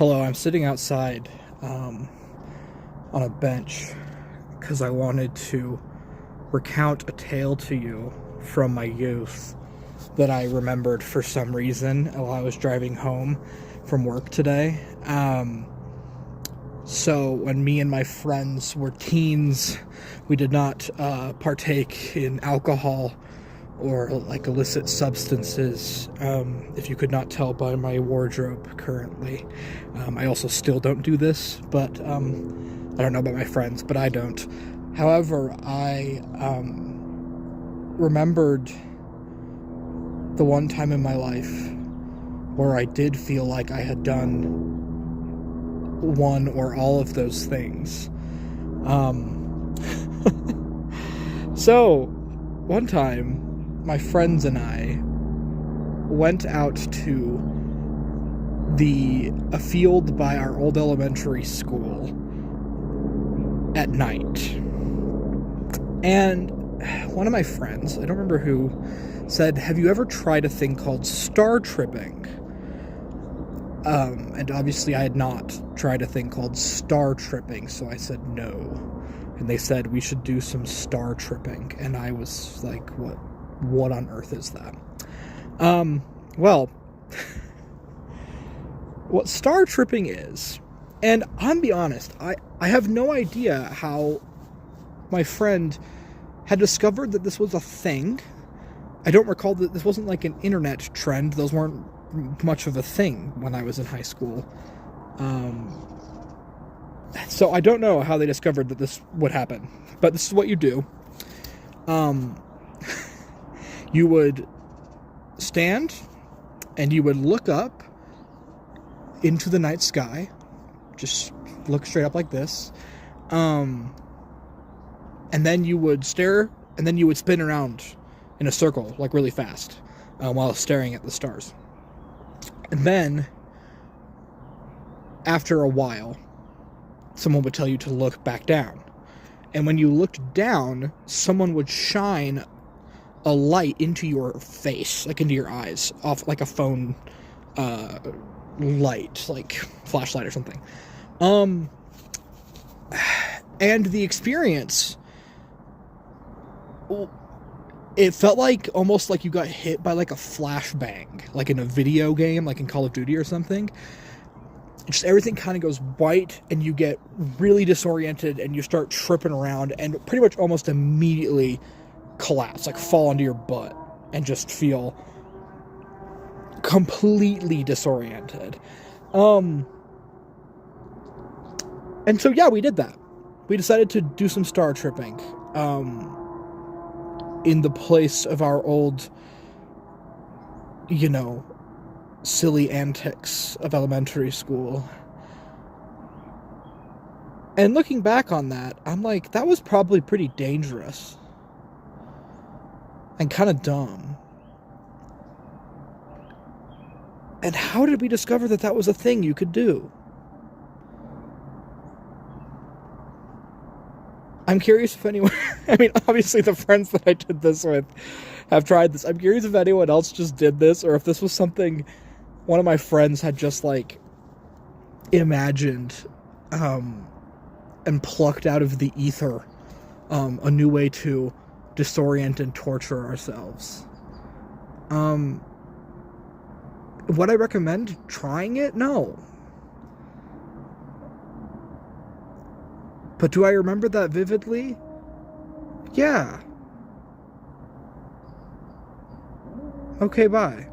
Hello, I'm sitting outside on a bench because I wanted to recount a tale to you from my youth that I remembered for some reason while I was driving home from work today. So when me and my friends were teens, we did not partake in alcohol or like illicit substances, if you could not tell by my wardrobe currently. I also still don't do this, but I don't know about my friends, but I don't. However, I remembered the one time in my life where I did feel like I had done one or all of those things. So, one time, my friends and I went out to a field by our old elementary school at night. And one of my friends, I don't remember who, said, "Have you ever tried a thing called startripping?" And obviously I had not tried a thing called startripping, so I said no. And they said we should do some startripping, and I was like, what on earth is that? Well, what startripping is, and I'm be honest, I have no idea how my friend had discovered that this was a thing. I don't recall that this wasn't like an internet trend. Those weren't much of a thing when I was in high school. So I don't know how they discovered that this would happen, but this is what you do. You would stand and you would look up into the night sky. Just look straight up like this. And then you would stare, and then you would spin around in a circle, like really fast, while staring at the stars. And then, after a while, someone would tell you to look back down. And when you looked down, someone would shine a light into your face, like into your eyes, off like a phone light, like flashlight or something. And the experience, it felt like almost like you got hit by like a flashbang, like in a video game, like in Call of Duty or something. Just everything kind of goes white, and you get really disoriented, and you start tripping around, and pretty much almost immediately collapse, like fall onto your butt, and just feel completely disoriented. And so yeah, we did that. We decided to do some star tripping in the place of our old, silly antics of elementary school. And looking back on that, I'm like, that was probably pretty dangerous and kind of dumb. And how did we discover that that was a thing you could do? I'm curious if anyone, I mean, obviously the friends that I did this with have tried this. I'm curious if anyone else just did this, or if this was something one of my friends had just, like, imagined and plucked out of the ether, a new way to disorient and torture ourselves. Would I recommend trying it? No. But do I remember that vividly? Yeah. Okay, bye.